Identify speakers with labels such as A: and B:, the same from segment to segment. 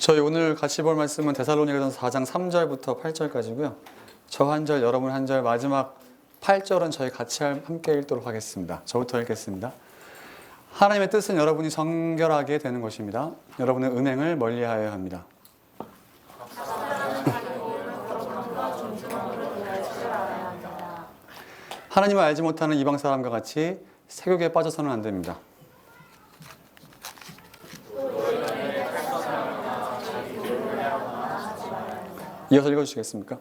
A: 저희 오늘 같이 볼 말씀은 데살로니가전서 4장 3절부터 8절까지고요. 저 한 절, 여러분 한 절, 마지막 8절은 저희 같이 함께 읽도록 하겠습니다. 저부터 읽겠습니다. 하나님의 뜻은 여러분이 정결하게 되는 것입니다. 여러분은 음행을 멀리하여야 합니다. 하나님을 알지 못하는 이방 사람과 같이 세욕에 빠져서는 안 됩니다. 이어서 읽어주시겠습니까?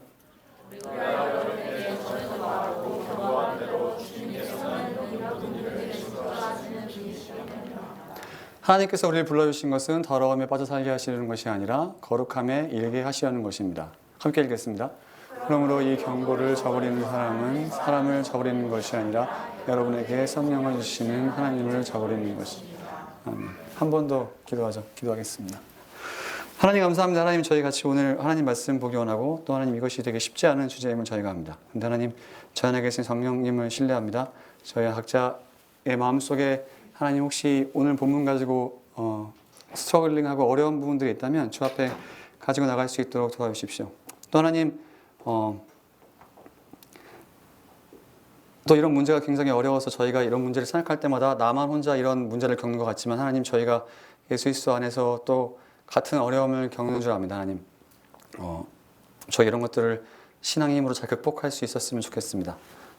A: 하나님께서 우리를 불러주신 것은 더러움에 빠져 살게 하시는 것이 아니라 거룩함에 일게 하시려는 것입니다. 함께 읽겠습니다. 그러므로 이 경고를 저버리는 사람은 사람을 저버리는 것이 아니라 여러분에게 성령을 주시는 하나님을 저버리는 것입니다. 한 번 더 기도하겠습니다. 하나님 감사합니다. 하나님 저희 같이 오늘 하나님 말씀 보기 원하고 또 하나님 이것이 되게 쉽지 않은 주제임을 저희가 압니다. 근데 하나님 저희 안에 계신 성령님을 신뢰합니다. 저희 각자의 마음속에 하나님 혹시 오늘 본문 가지고 스트러글링하고 어려운 부분들이 있다면 주 앞에 가지고 나갈 수 있도록 도와주십시오. 또 하나님 또 이런 문제가 굉장히 어려워서 저희가 이런 문제를 생각할 때마다 나만 혼자 이런 문제를 겪는 것 같지만 하나님 저희가 예수 그리스도 안에서 또 같은 어려움을 겪는 줄 압니다. 하나님 저희 이런 것들을 신앙의 힘으로 잘 극복할 수 있었으면 좋겠습니다.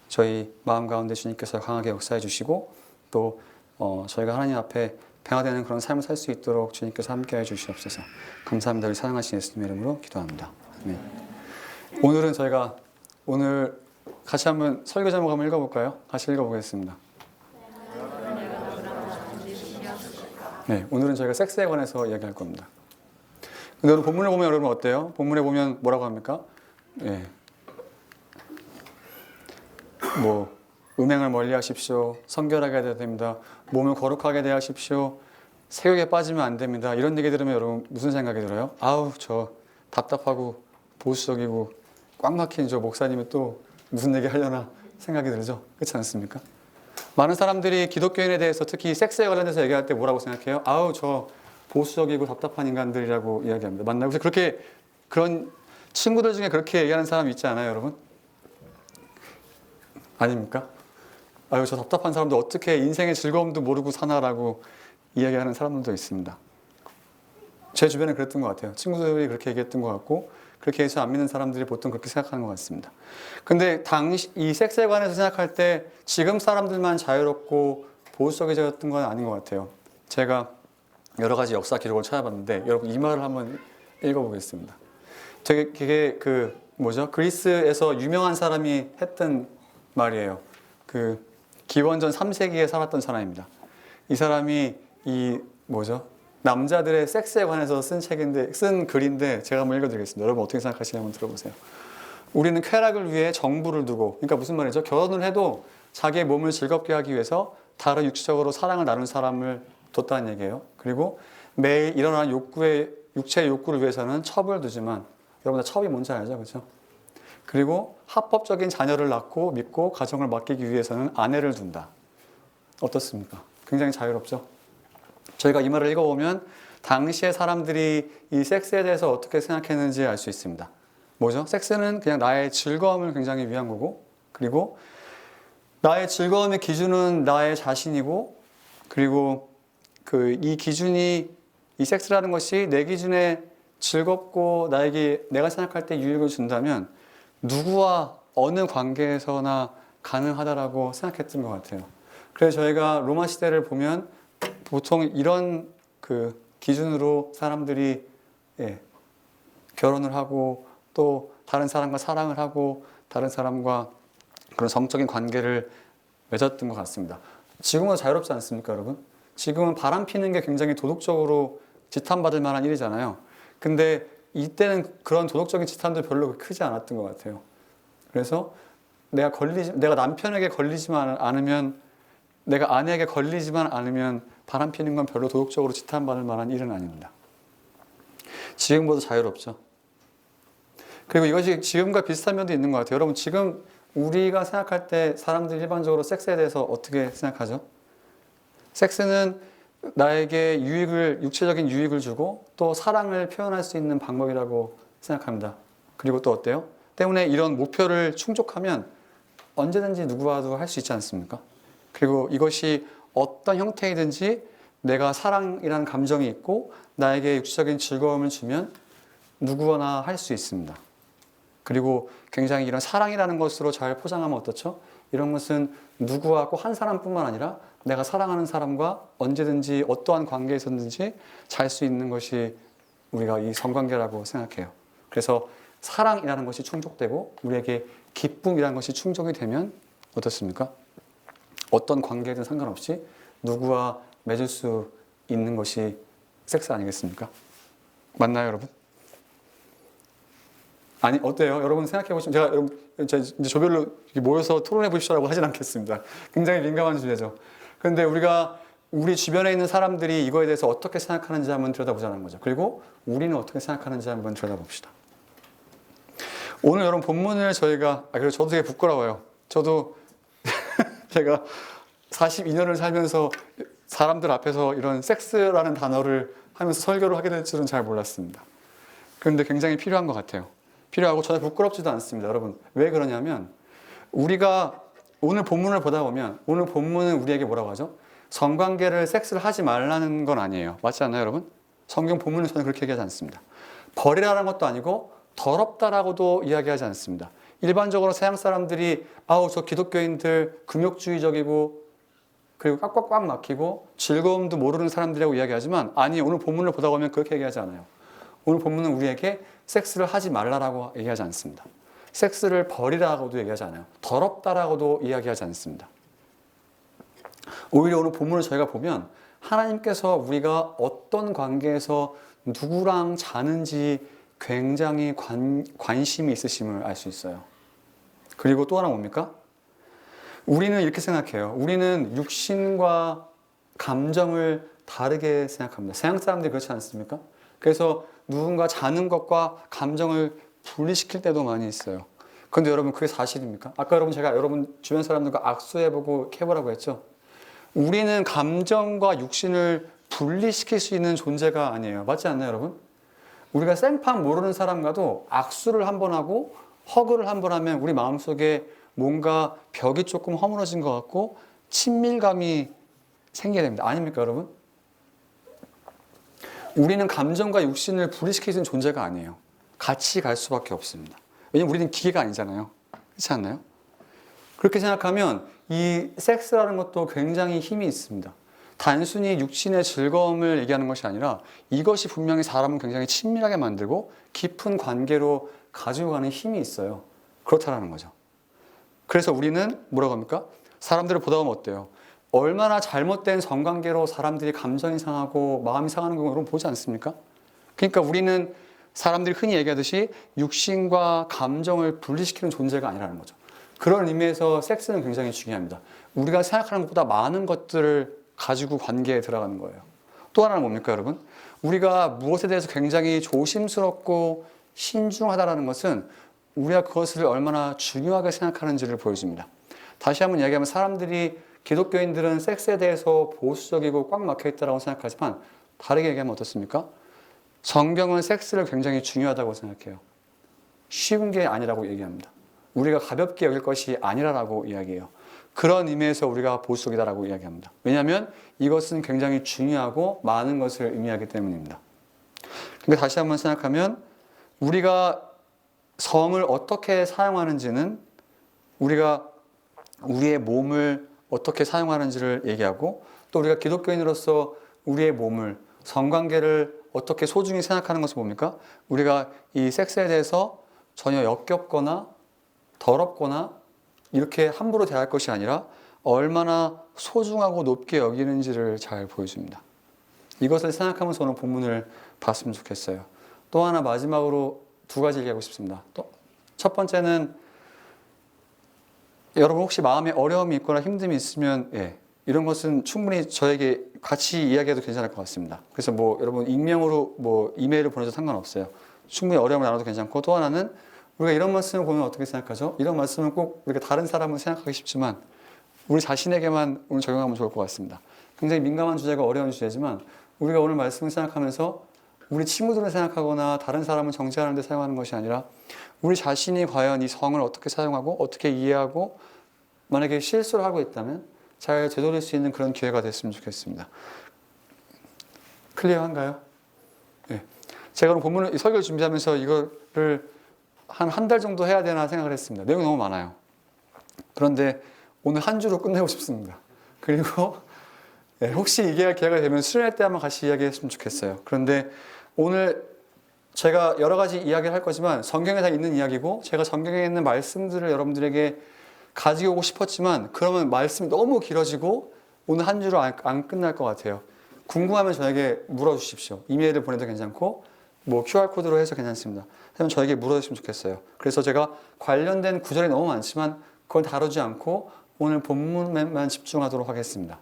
A: 저희 마음 가운데 주님께서 강하게 역사해 주시고 또 저희가 하나님 앞에 변화되는 그런 삶을 살 수 있도록 주님께서 함께해 주시옵소서. 감사합니다. 우리 사랑하신 예수님의 이름으로 기도합니다. 아멘. 오늘은 저희가 같이 한번 설교 제목 한번 읽어볼까요? 같이 읽어보겠습니다. 네, 오늘은 저희가 섹스에 관해서 이야기할 겁니다. 근데 오늘 본문을 보면 여러분 어때요? 본문에 보면 뭐라고 합니까? 예. 음행을 멀리 하십시오. 성결하게 해야 됩니다. 몸을 거룩하게 대하십시오. 세욕에 빠지면 안 됩니다. 이런 얘기 들으면 여러분 무슨 생각이 들어요? 아우, 저 답답하고 보수적이고 꽉 막힌 저 목사님이 또 무슨 얘기 하려나 생각이 들죠? 그렇지 않습니까? 많은 사람들이 기독교인에 대해서 특히 섹스에 관련해서 얘기할 때 뭐라고 생각해요? 아우, 저 보수적이고 답답한 인간들이라고 이야기합니다. 맞나요? 그래서 그런 친구들 중에 그렇게 얘기하는 사람이 있지 않아요, 여러분? 아닙니까? 아유, 저 답답한 사람들 어떻게 인생의 즐거움도 모르고 사나라고 이야기하는 사람들도 있습니다. 제 주변에 그랬던 것 같아요. 친구들이 그렇게 얘기했던 것 같고 그렇게 해서 안 믿는 사람들이 보통 그렇게 생각하는 것 같습니다. 근데 이 섹스에 관해서 생각할 때 지금 사람들만 자유롭고 보수적이었던 건 아닌 것 같아요. 제가 여러 가지 역사 기록을 찾아봤는데 여러분 이 말을 한번 읽어보겠습니다. 되게 그리스에서 유명한 사람이 했던 말이에요. 기원전 3세기에 살았던 사람입니다. 이 사람이 남자들의 섹스에 관해서 쓴 글인데 제가 한번 읽어드리겠습니다. 여러분 어떻게 생각하시는지 한번 들어보세요. 우리는 쾌락을 위해 정부를 두고, 그러니까 무슨 말이죠? 결혼을 해도 자기의 몸을 즐겁게 하기 위해서 다른 육체적으로 사랑을 나눈 사람을 뒀다는 얘기예요. 그리고 매일 일어나는 육체의 욕구를 위해서는 첩을 두지만, 여러분 다 첩이 뭔지 알죠? 그렇죠? 그리고 합법적인 자녀를 낳고 믿고 가정을 맡기기 위해서는 아내를 둔다. 어떻습니까? 굉장히 자유롭죠? 저희가 이 말을 읽어보면 당시의 사람들이 이 섹스에 대해서 어떻게 생각했는지 알 수 있습니다. 뭐죠? 섹스는 그냥 나의 즐거움을 굉장히 위한 거고, 그리고 나의 즐거움의 기준은 나의 자신이고, 그리고 이 기준이, 이 섹스라는 것이 내 기준에 즐겁고 내가 생각할 때 유익을 준다면 누구와 어느 관계에서나 가능하다라고 생각했던 것 같아요. 그래서 저희가 로마 시대를 보면 보통 이런 기준으로 사람들이 결혼을 하고 또 다른 사람과 사랑을 하고 다른 사람과 그런 성적인 관계를 맺었던 것 같습니다. 지금은 자유롭지 않습니까, 여러분? 지금은 바람 피는 게 굉장히 도덕적으로 지탄받을 만한 일이잖아요. 근데 이때는 그런 도덕적인 지탄도 별로 크지 않았던 것 같아요. 그래서 내가 남편에게 걸리지만 않으면, 내가 아내에게 걸리지만 않으면 바람 피는 건 별로 도덕적으로 지탄받을 만한 일은 아닙니다. 지금보다 자유롭죠. 그리고 이것이 지금과 비슷한 면도 있는 것 같아요. 여러분 지금 우리가 생각할 때 사람들이 일반적으로 섹스에 대해서 어떻게 생각하죠? 섹스는 나에게 육체적인 유익을 주고 또 사랑을 표현할 수 있는 방법이라고 생각합니다. 그리고 또 어때요? 때문에 이런 목표를 충족하면 언제든지 누구와도 할 수 있지 않습니까? 그리고 이것이 어떤 형태이든지 내가 사랑이라는 감정이 있고 나에게 육체적인 즐거움을 주면 누구나 할 수 있습니다. 그리고 굉장히 이런 사랑이라는 것으로 잘 포장하면 어떻죠? 이런 것은 누구와 꼭 한 사람뿐만 아니라 내가 사랑하는 사람과 언제든지 어떠한 관계에서든지 잘 수 있는 것이 우리가 이 성관계라고 생각해요. 그래서 사랑이라는 것이 충족되고 우리에게 기쁨이라는 것이 충족이 되면 어떻습니까? 어떤 관계든 상관없이 누구와 맺을 수 있는 것이 섹스 아니겠습니까? 맞나요, 여러분? 아니, 어때요? 여러분 생각해 보시면 제가 이제 조별로 모여서 토론해 보시라고 하진 않겠습니다. 굉장히 민감한 주제죠. 그런데 우리가 우리 주변에 있는 사람들이 이거에 대해서 어떻게 생각하는지 한번 들여다보자는 거죠. 그리고 우리는 어떻게 생각하는지 한번 들여다봅시다. 오늘 여러분 본문을 그리고 저도 되게 부끄러워요. 저도 제가 42년을 살면서 사람들 앞에서 이런 섹스라는 단어를 하면서 설교를 하게 될 줄은 잘 몰랐습니다. 그런데 굉장히 필요한 것 같아요. 필요하고 전혀 부끄럽지도 않습니다. 여러분, 왜 그러냐면 우리가 오늘 본문을 보다 보면 오늘 본문은 우리에게 뭐라고 하죠? 성관계를 섹스를 하지 말라는 건 아니에요. 맞지 않나요, 여러분? 성경 본문은 전혀 그렇게 얘기하지 않습니다. 버리라는 것도 아니고 더럽다라고도 이야기하지 않습니다. 일반적으로 서양 사람들이 저 기독교인들 금욕주의적이고 그리고 꽉꽉꽉 막히고 즐거움도 모르는 사람들이라고 이야기하지만 아니, 오늘 본문을 보다 보면 그렇게 얘기하지 않아요. 오늘 본문은 우리에게 섹스를 하지 말라라고 얘기하지 않습니다. 섹스를 버리라고도 얘기하지 않아요. 더럽다라고도 이야기하지 않습니다. 오히려 오늘 본문을 저희가 보면 하나님께서 우리가 어떤 관계에서 누구랑 자는지 굉장히 관심이 있으심을 알 수 있어요. 그리고 또 하나 뭡니까? 우리는 이렇게 생각해요. 우리는 육신과 감정을 다르게 생각합니다. 서양 사람들이 그렇지 않습니까? 그래서 누군가 자는 것과 감정을 분리시킬 때도 많이 있어요. 그런데 여러분, 그게 사실입니까? 아까 제가 여러분 주변 사람들과 악수해보고 이렇게 해보라고 했죠? 우리는 감정과 육신을 분리시킬 수 있는 존재가 아니에요. 맞지 않나요, 여러분? 우리가 생판 모르는 사람과도 악수를 한번 하고 허그를 한번 하면 우리 마음속에 뭔가 벽이 조금 허물어진 것 같고 친밀감이 생겨야 됩니다. 아닙니까, 여러분? 우리는 감정과 육신을 분리시킬 수 있는 존재가 아니에요. 같이 갈 수밖에 없습니다. 왜냐면 우리는 기계가 아니잖아요. 그렇지 않나요? 그렇게 생각하면 이 섹스라는 것도 굉장히 힘이 있습니다. 단순히 육신의 즐거움을 얘기하는 것이 아니라 이것이 분명히 사람을 굉장히 친밀하게 만들고 깊은 관계로 가지고 가는 힘이 있어요. 그렇다라는 거죠. 그래서 우리는 뭐라고 합니까? 사람들을 보다 보면 어때요? 얼마나 잘못된 성관계로 사람들이 감정이 상하고 마음이 상하는 거 여러분 보지 않습니까? 그러니까 우리는 사람들이 흔히 얘기하듯이 육신과 감정을 분리시키는 존재가 아니라는 거죠. 그런 의미에서 섹스는 굉장히 중요합니다. 우리가 생각하는 것보다 많은 것들을 가지고 관계에 들어가는 거예요. 또 하나는 뭡니까, 여러분? 우리가 무엇에 대해서 굉장히 조심스럽고 신중하다는 것은 우리가 그것을 얼마나 중요하게 생각하는지를 보여줍니다. 다시 한번 이야기하면 사람들이 기독교인들은 섹스에 대해서 보수적이고 꽉 막혀있다고 생각하지만 다르게 얘기하면 어떻습니까? 성경은 섹스를 굉장히 중요하다고 생각해요. 쉬운 게 아니라고 얘기합니다. 우리가 가볍게 여길 것이 아니라고 이야기해요. 그런 의미에서 우리가 보수적이다라고 이야기합니다. 왜냐하면 이것은 굉장히 중요하고 많은 것을 의미하기 때문입니다. 그러니까 다시 한번 생각하면 우리가 성을 어떻게 사용하는지는 우리가 우리의 몸을 어떻게 사용하는지를 얘기하고 또 우리가 기독교인으로서 우리의 몸을 성관계를 어떻게 소중히 생각하는 것을 뭡니까? 우리가 이 섹스에 대해서 전혀 역겹거나 더럽거나 이렇게 함부로 대할 것이 아니라 얼마나 소중하고 높게 여기는지를 잘 보여줍니다. 이것을 생각하면서 오늘 본문을 봤으면 좋겠어요. 또 하나 마지막으로 두 가지 얘기하고 싶습니다. 첫 번째는 여러분 혹시 마음에 어려움이 있거나 힘듦이 있으면 이런 것은 충분히 저에게 같이 이야기해도 괜찮을 것 같습니다. 그래서 여러분 익명으로 이메일을 보내도 상관없어요. 충분히 어려움을 나눠도 괜찮고 또 하나는 우리가 이런 말씀을 보면 어떻게 생각하죠? 이런 말씀은 꼭 우리가 다른 사람을 생각하기 쉽지만 우리 자신에게만 오늘 적용하면 좋을 것 같습니다. 굉장히 민감한 주제가 어려운 주제지만 우리가 오늘 말씀을 생각하면서 우리 친구들을 생각하거나 다른 사람을 정죄하는 데 사용하는 것이 아니라 우리 자신이 과연 이 성을 어떻게 사용하고 어떻게 이해하고 만약에 실수를 하고 있다면 잘 되돌릴 수 있는 그런 기회가 됐으면 좋겠습니다. 클리어한가요? 네. 제가 오늘 본문을 설교를 준비하면서 이거를 한 달 정도 해야 되나 생각을 했습니다. 내용이 너무 많아요. 그런데 오늘 한 주로 끝내고 싶습니다. 그리고 혹시 이게 기회가 되면 수련회 때 한번 같이 이야기했으면 좋겠어요. 그런데 오늘 제가 여러 가지 이야기를 할 거지만 성경에 다 있는 이야기고 제가 성경에 있는 말씀들을 여러분들에게 가지고 오고 싶었지만 그러면 말씀이 너무 길어지고 오늘 한 주로 안 끝날 것 같아요. 궁금하면 저에게 물어주십시오. 이메일을 보내도 괜찮고 뭐 QR코드로 해서 괜찮습니다. 그러면 저에게 물어주시면 좋겠어요. 그래서 제가 관련된 구절이 너무 많지만 그걸 다루지 않고 오늘 본문에만 집중하도록 하겠습니다.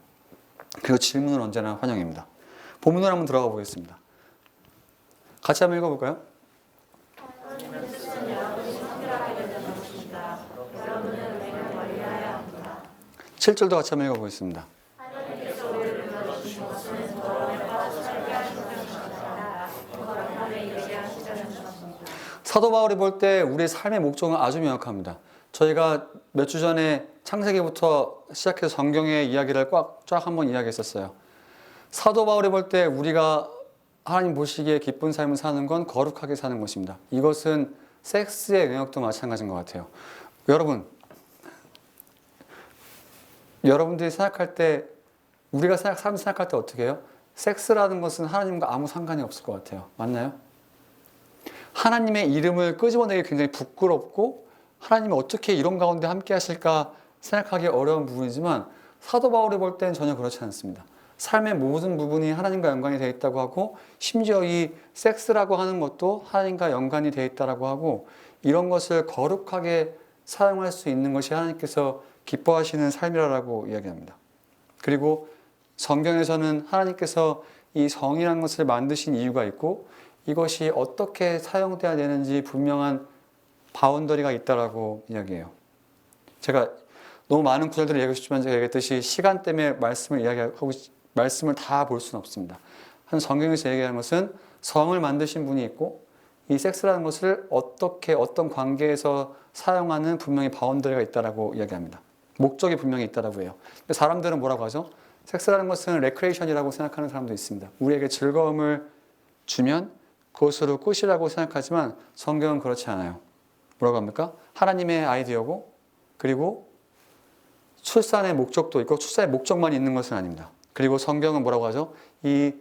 A: 그리고 질문은 언제나 환영입니다. 본문으로 한번 들어가 보겠습니다. 같이 한번 읽어볼까요? 7절도 같이 한번 읽어보겠습니다. 사도 바울이 볼 때 우리의 삶의 목적은 아주 명확합니다. 저희가 몇 주 전에 창세기부터 시작해서 성경의 이야기를 쫙 한번 이야기했었어요. 사도 바울이 볼 때 우리가 하나님 보시기에 기쁜 삶을 사는 건 거룩하게 사는 것입니다. 이것은 섹스의 영역도 마찬가지인 것 같아요. 여러분들이 생각할 때 우리가 생각할 때 어떻게 해요? 섹스라는 것은 하나님과 아무 상관이 없을 것 같아요. 맞나요? 하나님의 이름을 끄집어내기 굉장히 부끄럽고 하나님이 어떻게 이런 가운데 함께 하실까 생각하기 어려운 부분이지만 사도 바울이 볼 때는 전혀 그렇지 않습니다. 삶의 모든 부분이 하나님과 연관이 되어 있다고 하고 심지어 이 섹스라고 하는 것도 하나님과 연관이 되어 있다고 하고 이런 것을 거룩하게 사용할 수 있는 것이 하나님께서 기뻐하시는 삶이라고 이야기합니다. 그리고 성경에서는 하나님께서 이 성이라는 것을 만드신 이유가 있고 이것이 어떻게 사용돼야 되는지 분명한 바운더리가 있다라고 이야기해요. 제가 너무 많은 구절들을 얘기하고 싶지만 제가 얘기했듯이 시간 때문에 말씀을 다 볼 수는 없습니다. 한 성경에서 얘기하는 것은 성을 만드신 분이 있고 이 섹스라는 것을 어떤 관계에서 사용하는 분명히 바운더리가 있다라고 이야기합니다. 목적이 분명히 있다라고 해요. 근데 사람들은 뭐라고 하죠? 섹스라는 것은 레크레이션이라고 생각하는 사람도 있습니다. 우리에게 즐거움을 주면 그것으로 끝이라고 생각하지만 성경은 그렇지 않아요. 뭐라고 합니까? 하나님의 아이디어고 그리고 출산의 목적도 있고 출산의 목적만 있는 것은 아닙니다. 그리고 성경은 뭐라고 하죠? 이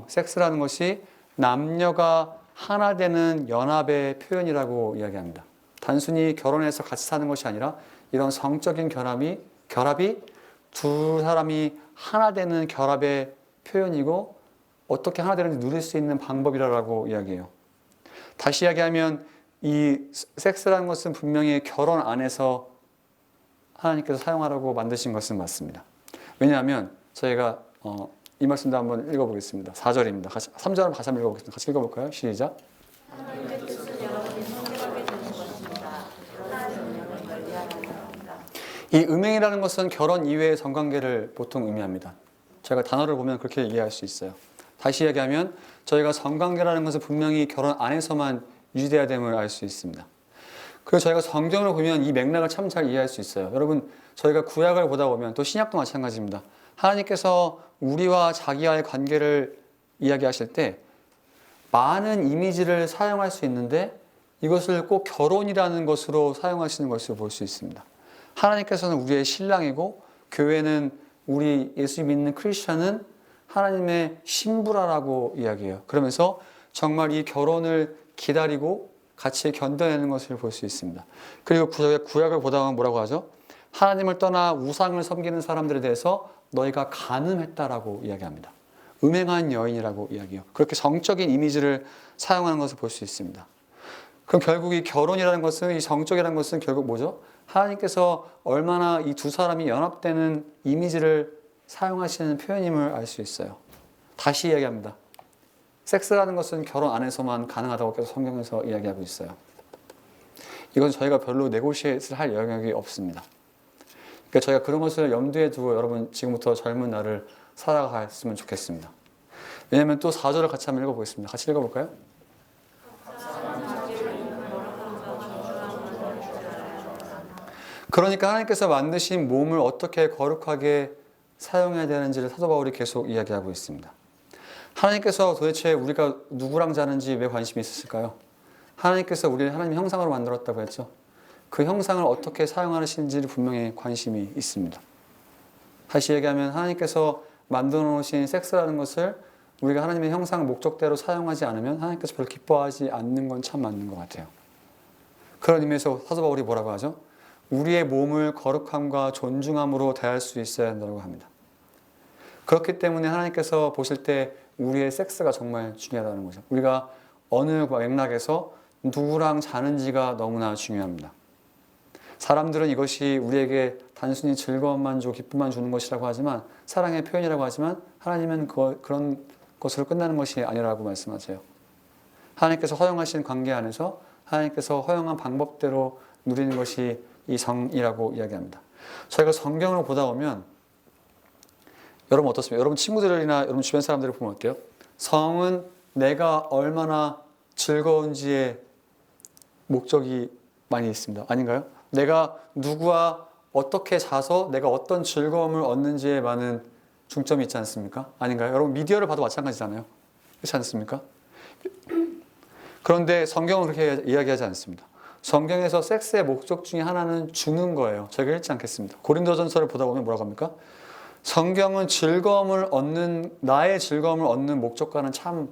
A: 섹스라는 것이 남녀가 하나 되는 연합의 표현이라고 이야기합니다. 단순히 결혼해서 같이 사는 것이 아니라 이런 성적인 결합이 두 사람이 하나 되는 결합의 표현이고 어떻게 하나 되는지 누릴 수 있는 방법이라고 이야기해요. 다시 이야기하면 이 섹스라는 것은 분명히 결혼 안에서 하나님께서 사용하라고 만드신 것은 맞습니다. 왜냐하면 저희가 이 말씀도 한번 읽어보겠습니다. 4절입니다. 3절 다시 한번 읽어보겠습니다. 같이 읽어볼까요? 시작. 이 음행이라는 것은 결혼 이외의 성관계를 보통 의미합니다. 저희가 단어를 보면 그렇게 이해할 수 있어요. 다시 이야기하면 저희가 성관계라는 것은 분명히 결혼 안에서만 유지돼야 됨을 알 수 있습니다. 그래서 저희가 성경을 보면 이 맥락을 참 잘 이해할 수 있어요. 여러분 저희가 구약을 보다 보면 또 신약도 마찬가지입니다. 하나님께서 우리와 자기와의 관계를 이야기하실 때 많은 이미지를 사용할 수 있는데 이것을 꼭 결혼이라는 것으로 사용하시는 것을 볼 수 있습니다. 하나님께서는 우리의 신랑이고 교회는 우리 예수 믿는 크리스천은 하나님의 신부라라고 이야기해요. 그러면서 정말 이 결혼을 기다리고 같이 견뎌내는 것을 볼 수 있습니다. 그리고 구약을 보다 보면 뭐라고 하죠? 하나님을 떠나 우상을 섬기는 사람들에 대해서 너희가 간음했다라고 이야기합니다. 음행한 여인이라고 이야기해요. 그렇게 성적인 이미지를 사용하는 것을 볼 수 있습니다. 그럼 결국 이 결혼이라는 것은 이 성적이라는 것은 결국 뭐죠? 하나님께서 얼마나 이 두 사람이 연합되는 이미지를 사용하시는 표현임을 알 수 있어요. 다시 이야기합니다. 섹스라는 것은 결혼 안에서만 가능하다고 계속 성경에서 이야기하고 있어요. 이건 저희가 별로 네고시에이트를 할 영역이 없습니다. 그러니까 저희가 그런 것을 염두에 두고 여러분 지금부터 젊은 날을 살아갔으면 좋겠습니다. 왜냐하면 또 4절을 같이 한번 읽어보겠습니다. 같이 읽어볼까요? 그러니까 하나님께서 만드신 몸을 어떻게 거룩하게 사용해야 되는지를 사도 바울이 계속 이야기하고 있습니다. 하나님께서 도대체 우리가 누구랑 자는지 왜 관심이 있으실까요? 하나님께서 우리를 하나님의 형상으로 만들었다고 했죠. 그 형상을 어떻게 사용하시는지를 분명히 관심이 있습니다. 다시 얘기하면 하나님께서 만들어 놓으신 섹스라는 것을 우리가 하나님의 형상 목적대로 사용하지 않으면 하나님께서 별로 기뻐하지 않는 건 참 맞는 것 같아요. 그런 의미에서 사도 바울이 뭐라고 하죠? 우리의 몸을 거룩함과 존중함으로 대할 수 있어야 한다고 합니다. 그렇기 때문에 하나님께서 보실 때 우리의 섹스가 정말 중요하다는 거죠. 우리가 어느 맥락에서 누구랑 자는지가 너무나 중요합니다. 사람들은 이것이 우리에게 단순히 즐거움만 주고 기쁨만 주는 것이라고 하지만, 사랑의 표현이라고 하지만 하나님은 그런 것으로 끝나는 것이 아니라고 말씀하세요. 하나님께서 허용하신 관계 안에서 하나님께서 허용한 방법대로 누리는 것이 이 성이라고 이야기합니다. 저희가 성경을 보다 보면 여러분 어떻습니까? 여러분 친구들이나 여러분 주변 사람들을 보면 어때요? 성은 내가 얼마나 즐거운지의 목적이 많이 있습니다. 아닌가요? 내가 누구와 어떻게 자서 내가 어떤 즐거움을 얻는지에 많은 중점이 있지 않습니까? 아닌가요? 여러분 미디어를 봐도 마찬가지잖아요. 그렇지 않습니까? 그런데 성경은 그렇게 이야기하지 않습니다. 성경에서 섹스의 목적 중에 하나는 주는 거예요. 저희가 읽지 않겠습니다. 고린도전서를 보다 보면 뭐라고 합니까? 성경은 나의 즐거움을 얻는 목적과는 참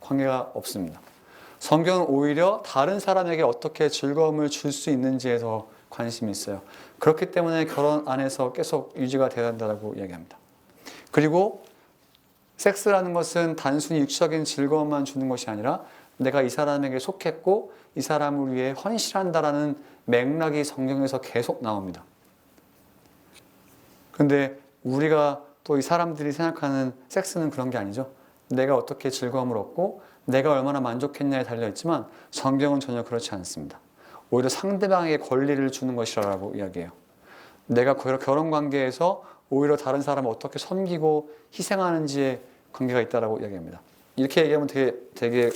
A: 관계가 없습니다. 성경은 오히려 다른 사람에게 어떻게 즐거움을 줄 수 있는지에서 관심이 있어요. 그렇기 때문에 결혼 안에서 계속 유지가 되어야 한다고 이야기합니다. 그리고 섹스라는 것은 단순히 육적인 즐거움만 주는 것이 아니라 내가 이 사람에게 속했고 이 사람을 위해 헌신한다라는 맥락이 성경에서 계속 나옵니다. 그런데 우리가 또 이 사람들이 생각하는 섹스는 그런 게 아니죠. 내가 어떻게 즐거움을 얻고 내가 얼마나 만족했냐에 달려있지만 성경은 전혀 그렇지 않습니다. 오히려 상대방에게 권리를 주는 것이라고 이야기해요. 내가 결혼 관계에서 오히려 다른 사람을 어떻게 섬기고 희생하는지에 관계가 있다고 이야기합니다. 이렇게 얘기하면 되게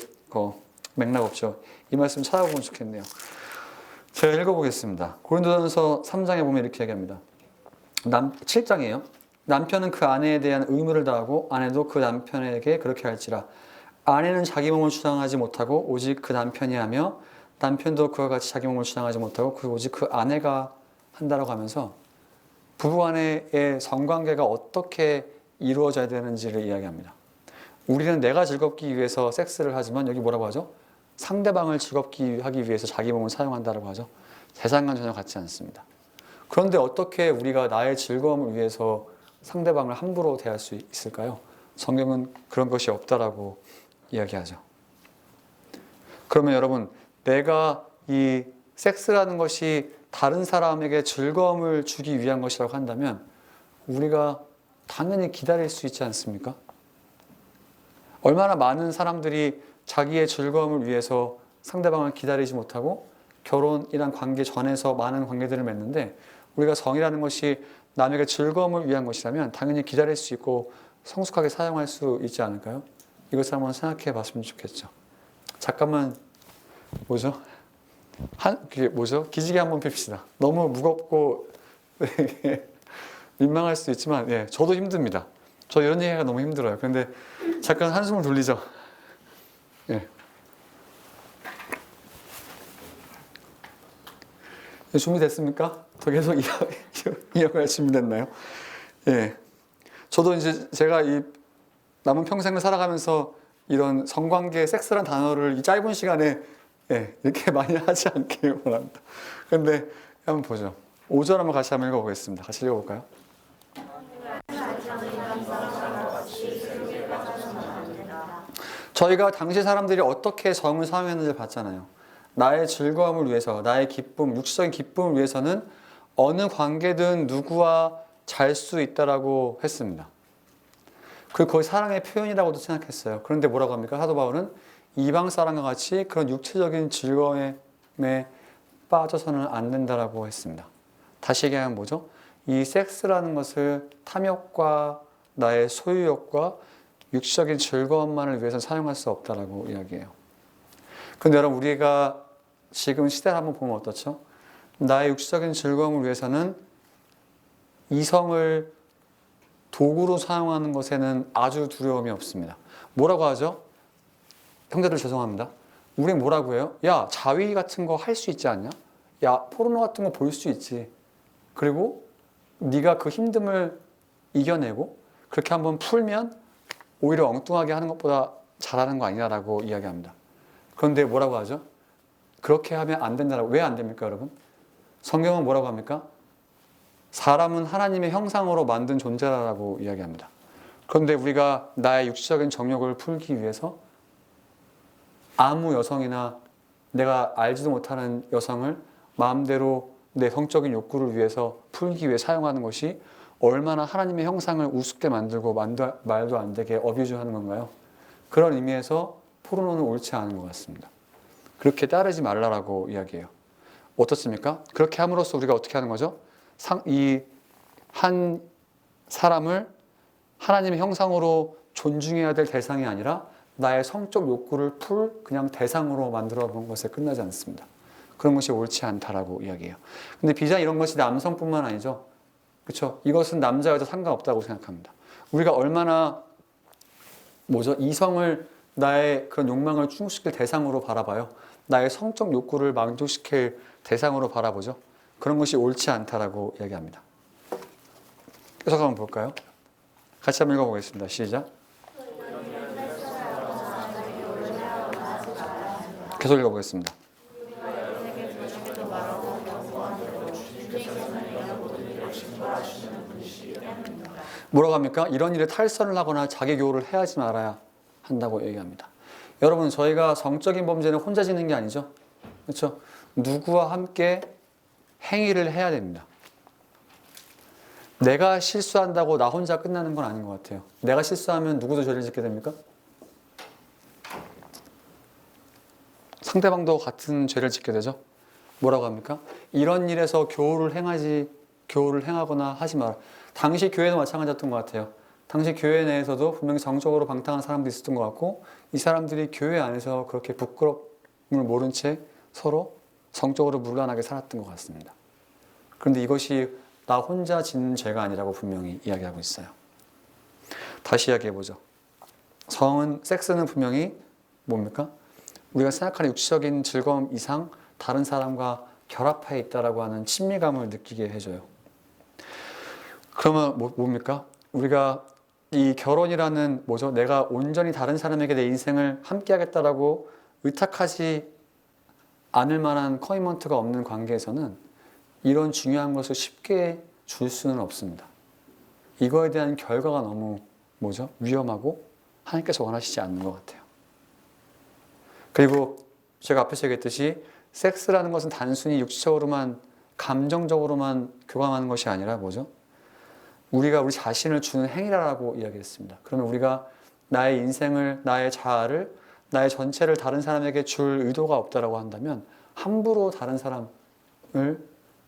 A: 맥락 없죠. 이 말씀 찾아보면 좋겠네요. 제가 읽어보겠습니다. 고린도전서 3장에 보면 이렇게 얘기합니다. 7장이에요. 남편은 그 아내에 대한 의무를 다하고 아내도 그 남편에게 그렇게 할지라. 아내는 자기 몸을 주장하지 못하고 오직 그 남편이 하며 남편도 그와 같이 자기 몸을 주장하지 못하고 오직 그 아내가 한다라고 하면서 부부 간의 성관계가 어떻게 이루어져야 되는지를 이야기합니다. 우리는 내가 즐겁기 위해서 섹스를 하지만 여기 뭐라고 하죠? 상대방을 즐겁게 하기 위해서 자기 몸을 사용한다고 하죠. 세상과는 전혀 같지 않습니다. 그런데 어떻게 우리가 나의 즐거움을 위해서 상대방을 함부로 대할 수 있을까요? 성경은 그런 것이 없다라고 이야기하죠. 그러면 여러분, 내가 이 섹스라는 것이 다른 사람에게 즐거움을 주기 위한 것이라고 한다면 우리가 당연히 기다릴 수 있지 않습니까? 얼마나 많은 사람들이 자기의 즐거움을 위해서 상대방을 기다리지 못하고 결혼이란 관계 전에서 많은 관계들을 맺는데, 우리가 성이라는 것이 남에게 즐거움을 위한 것이라면 당연히 기다릴 수 있고 성숙하게 사용할 수 있지 않을까요? 이것을 한번 생각해 봤으면 좋겠죠. 잠깐만, 기지개 한번 펴봅시다. 너무 무겁고 민망할 수 있지만, 저도 힘듭니다. 저 이런 얘기가 너무 힘들어요. 그런데 잠깐 한숨을 돌리죠. 준비됐습니까? 더 계속 이어갈 준비됐나요? 저도 이제 제가 이 남은 평생을 살아가면서 이런 성관계, 섹스란 단어를 이 짧은 시간에 이렇게 많이 하지 않기를 원합니다. 그런데 한번 보죠. 5절 한번 같이 한번 읽어보겠습니다. 같이 읽어볼까요? 저희가 당시 사람들이 어떻게 성을 사용했는지를 봤잖아요. 나의 즐거움을 위해서, 나의 기쁨, 육적인 기쁨을 위해서는 어느 관계든 누구와 잘 수 있다라고 했습니다. 그리고 거의 사랑의 표현이라고도 생각했어요. 그런데 뭐라고 합니까? 사도 바울은 이방 사람과 같이 그런 육체적인 즐거움에 빠져서는 안 된다라고 했습니다. 다시 얘기하면 뭐죠? 이 섹스라는 것을 탐욕과 나의 소유욕과 육적인 즐거움만을 위해서 사용할 수 없다라고 이야기해요. 근데 여러분, 우리가 지금 시대를 한번 보면 어떻죠? 나의 육적인 즐거움을 위해서는 이성을 도구로 사용하는 것에는 아주 두려움이 없습니다. 뭐라고 하죠? 형제들 죄송합니다. 우린 뭐라고 해요? 야, 자위 같은 거 할 수 있지 않냐? 야, 포르노 같은 거 볼 수 있지. 그리고 네가 그 힘듦을 이겨내고 그렇게 한번 풀면 오히려 엉뚱하게 하는 것보다 잘하는 거 아니냐라고 이야기합니다. 그런데 뭐라고 하죠? 그렇게 하면 안 된다라고. 왜 안 됩니까, 여러분? 성경은 뭐라고 합니까? 사람은 하나님의 형상으로 만든 존재라고 이야기합니다. 그런데 우리가 나의 육체적인 정욕을 풀기 위해서 아무 여성이나 내가 알지도 못하는 여성을 마음대로 내 성적인 욕구를 위해서 풀기 위해 사용하는 것이 얼마나 하나님의 형상을 우습게 만들고 말도 안 되게 어뷰즈하는 건가요? 그런 의미에서 포르노는 옳지 않은 것 같습니다. 그렇게 따르지 말라라고 이야기해요. 어떻습니까? 그렇게 함으로써 우리가 어떻게 하는 거죠? 이 한 사람을 하나님의 형상으로 존중해야 될 대상이 아니라 나의 성적 욕구를 풀 그냥 대상으로 만들어 본 것에 끝나지 않습니다. 그런 것이 옳지 않다라고 이야기해요. 근데 비단 이런 것이 남성뿐만 아니죠. 그렇죠? 이것은 남자 여자 상관없다고 생각합니다. 우리가 얼마나 이성을 나의 그런 욕망을 충족시킬 대상으로 바라봐요. 나의 성적 욕구를 만족시킬 대상으로 바라보죠. 그런 것이 옳지 않다라고 이야기합니다. 계속 한번 볼까요? 같이 한번 읽어보겠습니다. 시작. 계속 읽어보겠습니다. 뭐라고 합니까? 이런 일에 탈선을 하거나 자기 교우를 해하지 말아야 한다고 얘기합니다. 여러분, 저희가 성적인 범죄는 혼자 짓는 게 아니죠. 그렇죠? 누구와 함께 행위를 해야 됩니다. 내가 실수한다고 나 혼자 끝나는 건 아닌 것 같아요. 내가 실수하면 누구도 죄를 짓게 됩니까? 상대방도 같은 죄를 짓게 되죠. 뭐라고 합니까? 이런 일에서 교우를 행하거나 하지 마라. 당시 교회도 마찬가지였던 것 같아요. 당시 교회 내에서도 분명히 성적으로 방탕한 사람도 있었던 것 같고, 이 사람들이 교회 안에서 그렇게 부끄러움을 모른 채 서로 성적으로 문란하게 살았던 것 같습니다. 그런데 이것이 나 혼자 짓는 죄가 아니라고 분명히 이야기하고 있어요. 다시 이야기해보죠. 섹스는 분명히 뭡니까? 우리가 생각하는 육체적인 즐거움 이상 다른 사람과 결합해 있다라고 하는 친밀감을 느끼게 해줘요. 그러면 뭡니까? 우리가 이 결혼이라는 내가 온전히 다른 사람에게 내 인생을 함께 하겠다라고 의탁하지 않을 만한 커미먼트가 없는 관계에서는 이런 중요한 것을 쉽게 줄 수는 없습니다. 이거에 대한 결과가 너무 위험하고 하나님께서 원하시지 않는 것 같아요. 그리고 제가 앞에서 얘기했듯이 섹스라는 것은 단순히 육체적으로만 감정적으로만 교감하는 것이 아니라 우리가 우리 자신을 주는 행위라고 이야기했습니다. 그러면 우리가 나의 인생을, 나의 자아를, 나의 전체를 다른 사람에게 줄 의도가 없다라고 한다면 함부로 다른 사람을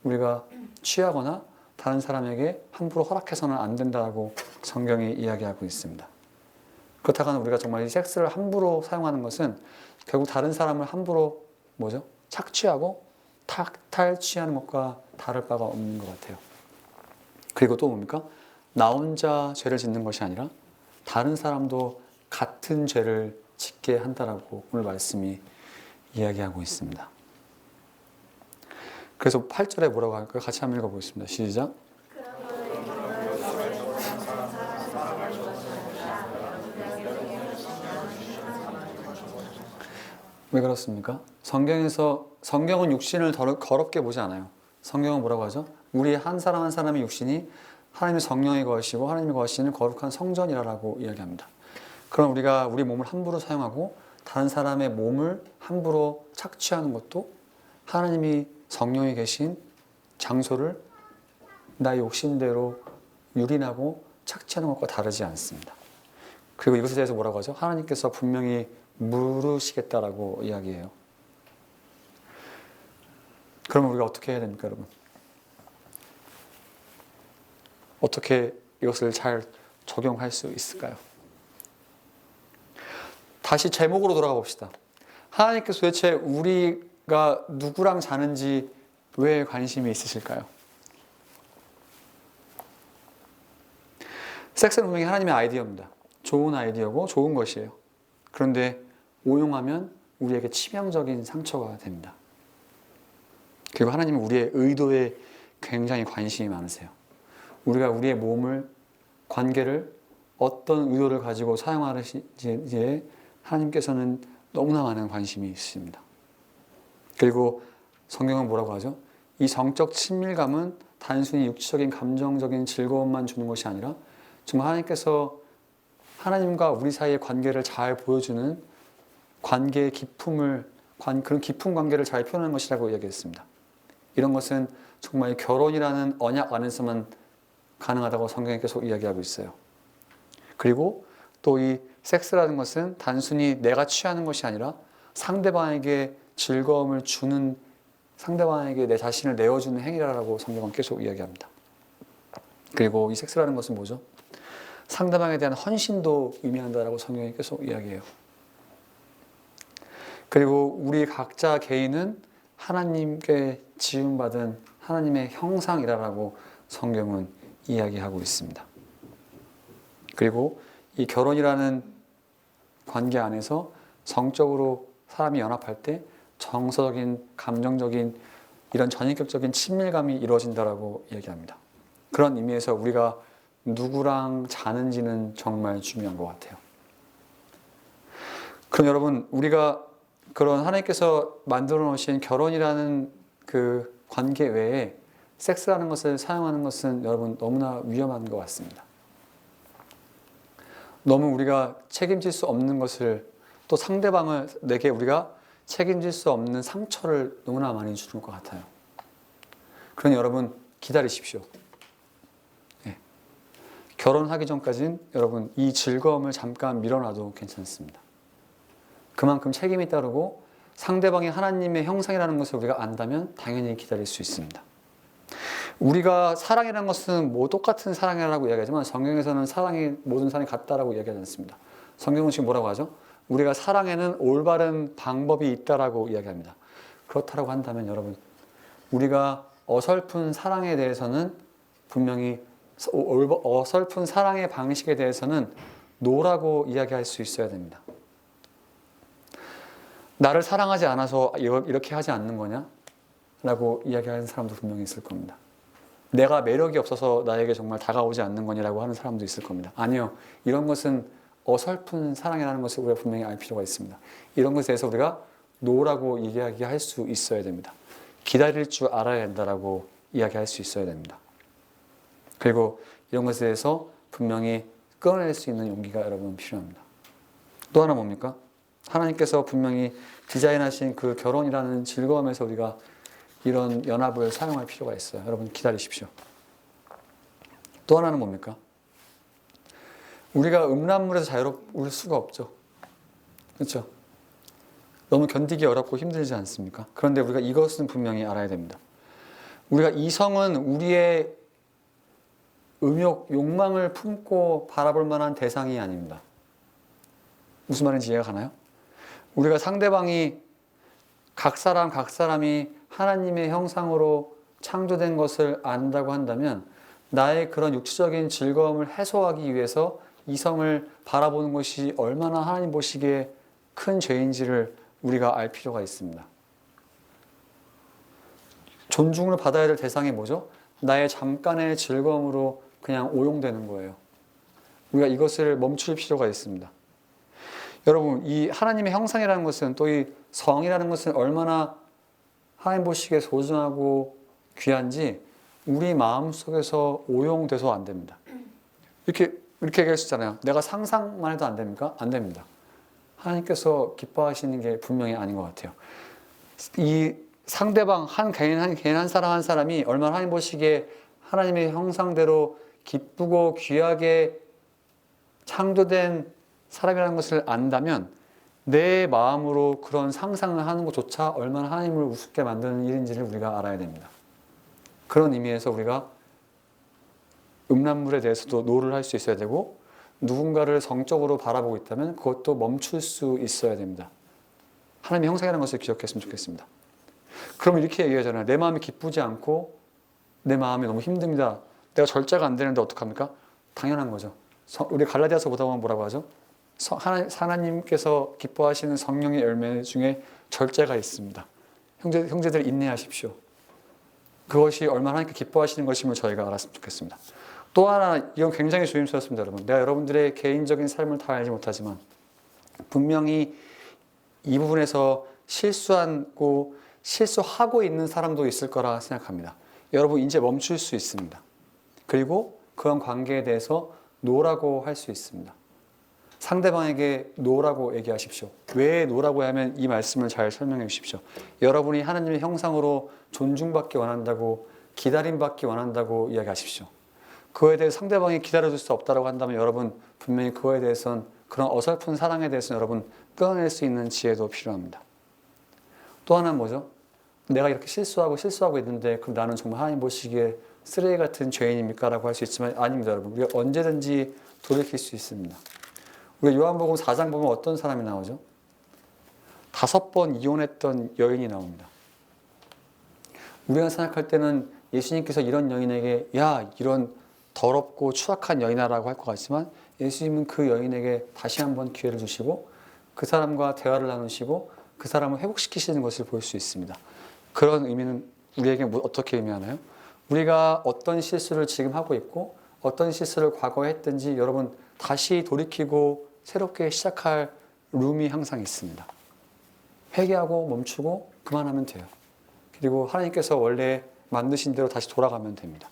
A: 우리가 취하거나 다른 사람에게 함부로 허락해서는 안 된다고 성경이 이야기하고 있습니다. 그렇다고 우리가 정말 이 섹스를 함부로 사용하는 것은 결국 다른 사람을 함부로 착취하고 탈취하는 것과 다를 바가 없는 것 같아요. 그리고 또 뭡니까? 나 혼자 죄를 짓는 것이 아니라 다른 사람도 같은 죄를 짓게 한다라고 오늘 말씀이 이야기하고 있습니다. 그래서 8절에 뭐라고 할까요? 같이 한번 읽어보겠습니다. 시작. 왜 그렇습니까? 성경은 육신을 더럽게 보지 않아요. 성경은 뭐라고 하죠? 우리 한 사람 한 사람의 육신이 하나님의 성령이 거하시고 하나님이 거하시는 거룩한 성전이라고 이야기합니다. 그럼 우리가 우리 몸을 함부로 사용하고 다른 사람의 몸을 함부로 착취하는 것도 하나님이 성령이 계신 장소를 나의 욕심대로 유린하고 착취하는 것과 다르지 않습니다. 그리고 이것에 대해서 뭐라고 하죠? 하나님께서 분명히 물으시겠다라고 이야기해요. 그러면 우리가 어떻게 해야 됩니까, 여러분? 어떻게 이것을 잘 적용할 수 있을까요? 다시 제목으로 돌아가 봅시다. 하나님께서 도대체 우리가 누구랑 자는지 왜 관심이 있으실까요? 섹스는 분명히 하나님의 아이디어입니다. 좋은 아이디어고 좋은 것이에요. 그런데 오용하면 우리에게 치명적인 상처가 됩니다. 그리고 하나님은 우리의 의도에 굉장히 관심이 많으세요. 우리가 우리의 몸을, 관계를 어떤 의도를 가지고 사용하는지에 하나님께서는 너무나 많은 관심이 있습니다. 그리고 성경은 뭐라고 하죠? 이 성적 친밀감은 단순히 육체적인 감정적인 즐거움만 주는 것이 아니라 정말 하나님께서 하나님과 우리 사이의 관계를 잘 보여주는 관계의 기품을, 그런 깊은 관계를 잘 표현하는 것이라고 이야기했습니다. 이런 것은 정말 결혼이라는 언약 안에서만 가능하다고 성경에 계속 이야기하고 있어요. 그리고 또 이 섹스라는 것은 단순히 내가 취하는 것이 아니라 상대방에게 즐거움을 주는, 상대방에게 내 자신을 내어주는 행위라고 성경은 계속 이야기합니다. 그리고 이 섹스라는 것은 뭐죠? 상대방에 대한 헌신도 의미한다라고 성경이 계속 이야기해요. 그리고 우리 각자 개인은 하나님께 지음받은 하나님의 형상이라고 성경은 이야기하고 있습니다. 그리고 이 결혼이라는 관계 안에서 성적으로 사람이 연합할 때 정서적인, 감정적인 이런 전인격적인 친밀감이 이루어진다라고 이야기합니다. 그런 의미에서 우리가 누구랑 자는지는 정말 중요한 것 같아요. 그럼 여러분, 우리가 그런 하나님께서 만들어 놓으신 결혼이라는 그 관계 외에 섹스라는 것을 사용하는 것은 여러분 너무나 위험한 것 같습니다. 너무 우리가 책임질 수 없는 것을, 또 상대방에게 우리가 책임질 수 없는 상처를 너무나 많이 주는 것 같아요. 그러니 여러분 기다리십시오. 네. 결혼하기 전까지는 여러분 이 즐거움을 잠깐 밀어놔도 괜찮습니다. 그만큼 책임이 따르고 상대방이 하나님의 형상이라는 것을 우리가 안다면 당연히 기다릴 수 있습니다. 우리가 사랑이라는 것은 뭐 똑같은 사랑이라고 이야기하지만 성경에서는 사랑이 모든 사랑이 같다라고 이야기하지 않습니다. 성경은 지금 뭐라고 하죠? 우리가 사랑에는 올바른 방법이 있다라고 이야기합니다. 그렇다라고 한다면 여러분, 우리가 어설픈 사랑에 대해서는 분명히 어설픈 사랑의 방식에 대해서는 노라고 이야기할 수 있어야 됩니다. 나를 사랑하지 않아서 이렇게 하지 않는 거냐? 라고 이야기하는 사람도 분명히 있을 겁니다. 내가 매력이 없어서 나에게 정말 다가오지 않는 거냐라고 하는 사람도 있을 겁니다. 아니요. 이런 것은 어설픈 사랑이라는 것을 우리가 분명히 알 필요가 있습니다. 이런 것에 대해서 우리가 노라고 이야기할 수 있어야 됩니다. 기다릴 줄 알아야 된다라고 이야기할 수 있어야 됩니다. 그리고 이런 것에 대해서 분명히 끊어낼 수 있는 용기가 여러분 필요합니다. 또 하나 뭡니까? 하나님께서 분명히 디자인하신 그 결혼이라는 즐거움에서 우리가 이런 연합을 사용할 필요가 있어요. 여러분 기다리십시오. 또 하나는 뭡니까? 우리가 음란물에서 자유로울 수가 없죠. 그렇죠? 너무 견디기 어렵고 힘들지 않습니까? 그런데 우리가 이것은 분명히 알아야 됩니다. 우리가 이성은 우리의 음욕, 욕망을 품고 바라볼 만한 대상이 아닙니다. 무슨 말인지 이해가 가나요? 우리가 상대방이 각 사람이 하나님의 형상으로 창조된 것을 안다고 한다면 나의 그런 육체적인 즐거움을 해소하기 위해서 이성을 바라보는 것이 얼마나 하나님 보시기에 큰 죄인지를 우리가 알 필요가 있습니다. 존중을 받아야 될 대상이 뭐죠? 나의 잠깐의 즐거움으로 그냥 오용되는 거예요. 우리가 이것을 멈출 필요가 있습니다. 여러분, 이 하나님의 형상이라는 것은, 또 이 성이라는 것은 얼마나 하나님 보시기에 소중하고 귀한지 우리 마음속에서 오용돼서 안 됩니다. 이렇게 얘기할 수 있잖아요. 내가 상상만 해도 안 됩니까? 안 됩니다. 하나님께서 기뻐하시는 게 분명히 아닌 것 같아요. 이 상대방 한 개인 한 사람이 얼마나 하나님 보시기에 하나님의 형상대로 기쁘고 귀하게 창조된 사람이라는 것을 안다면 내 마음으로 그런 상상을 하는 것조차 얼마나 하나님을 우습게 만드는 일인지를 우리가 알아야 됩니다. 그런 의미에서 우리가 음란물에 대해서도 노를 할 수 있어야 되고 누군가를 성적으로 바라보고 있다면 그것도 멈출 수 있어야 됩니다. 하나님의 형상이라는 것을 기억했으면 좋겠습니다. 그럼 이렇게 얘기하잖아요. 내 마음이 기쁘지 않고 내 마음이 너무 힘듭니다. 내가 절제가 안 되는데 어떡합니까? 당연한 거죠. 우리 갈라디아서 보다 보면 뭐라고 하죠? 하나님께서 기뻐하시는 성령의 열매 중에 절제가 있습니다. 형제들 인내하십시오. 그것이 얼마나 하나님께 기뻐하시는 것임을 저희가 알았으면 좋겠습니다. 또 하나, 이건 굉장히 조심스럽습니다, 여러분. 내가 여러분들의 개인적인 삶을 다 알지 못하지만 분명히 이 부분에서 실수하고 있는 사람도 있을 거라 생각합니다. 여러분 이제 멈출 수 있습니다. 그리고 그런 관계에 대해서 노라고 할 수 있습니다. 상대방에게 노라고 얘기하십시오. 왜 노라고 하면 이 말씀을 잘 설명해 주십시오. 여러분이 하나님의 형상으로 존중받기 원한다고, 기다림받기 원한다고 이야기하십시오. 그거에 대해서 상대방이 기다려줄 수 없다고 한다면 여러분 분명히 그거에 대해서는, 그런 어설픈 사랑에 대해서는 여러분 끊어낼 수 있는 지혜도 필요합니다. 또 하나는 뭐죠? 내가 이렇게 실수하고 있는데 그럼 나는 정말 하나님 보시기에 쓰레기 같은 죄인입니까? 라고 할 수 있지만 아닙니다, 여러분. 우리가 언제든지 돌이킬 수 있습니다. 우리가 요한복음 4장 보면 어떤 사람이 나오죠? 5번 이혼했던 여인이 나옵니다. 우리가 생각할 때는 예수님께서 이런 여인에게 야, 이런 더럽고 추악한 여인아라고 할 것 같지만 예수님은 그 여인에게 다시 한번 기회를 주시고 그 사람과 대화를 나누시고 그 사람을 회복시키시는 것을 볼 수 있습니다. 그런 의미는 우리에게 어떻게 의미하나요? 우리가 어떤 실수를 지금 하고 있고 어떤 실수를 과거에 했든지 여러분 다시 돌이키고 새롭게 시작할 룸이 항상 있습니다. 회개하고 멈추고 그만하면 돼요. 그리고 하나님께서 원래 만드신 대로 다시 돌아가면 됩니다.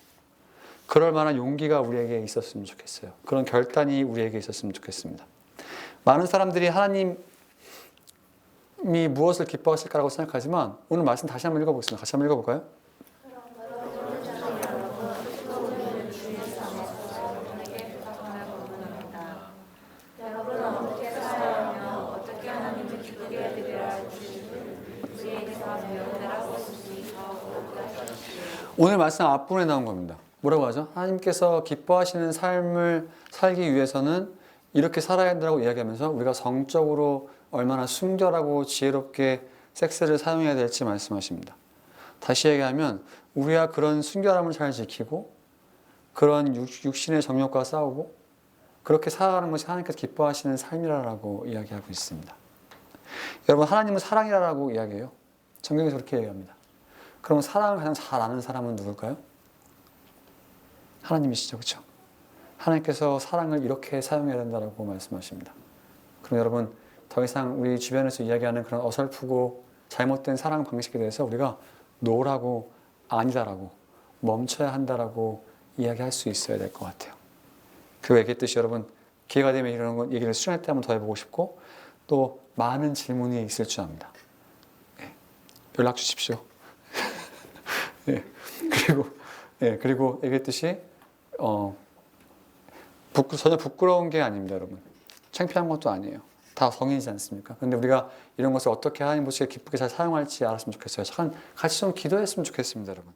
A: 그럴 만한 용기가 우리에게 있었으면 좋겠어요. 그런 결단이 우리에게 있었으면 좋겠습니다. 많은 사람들이 하나님이 무엇을 기뻐하실까라고 생각하지만 오늘 말씀 다시 한번 읽어보겠습니다. 같이 한번 읽어볼까요? 오늘 말씀 앞부분에 나온 겁니다. 뭐라고 하죠? 하나님께서 기뻐하시는 삶을 살기 위해서는 이렇게 살아야 한다고 이야기하면서 우리가 성적으로 얼마나 순결하고 지혜롭게 섹스를 사용해야 될지 말씀하십니다. 다시 얘기하면 우리가 그런 순결함을 잘 지키고 그런 육신의 정욕과 싸우고 그렇게 살아가는 것이 하나님께서 기뻐하시는 삶이라고 이야기하고 있습니다. 여러분, 하나님은 사랑이라고 이야기해요. 성경에서 그렇게 얘기합니다. 그럼 사랑을 가장 잘 아는 사람은 누굴까요? 하나님이시죠, 그렇죠? 하나님께서 사랑을 이렇게 사용해야 된다고 말씀하십니다. 그럼 여러분, 더 이상 우리 주변에서 이야기하는 그런 어설프고 잘못된 사랑 방식에 대해서 우리가 노라고, 아니다라고, 멈춰야 한다라고 이야기할 수 있어야 될 것 같아요. 그 얘기했듯이 여러분, 기회가 되면 이런 얘기를 수련회 때 한번 더 해보고 싶고 또 많은 질문이 있을 줄 압니다. 네, 연락 주십시오. 네, 그리고 얘기했듯이 전혀 부끄러운 게 아닙니다, 여러분. 창피한 것도 아니에요. 다 성인이지 않습니까? 근데 우리가 이런 것을 어떻게 하나님 보시기에 기쁘게 잘 사용할지 알았으면 좋겠어요. 같이 좀 기도했으면 좋겠습니다, 여러분.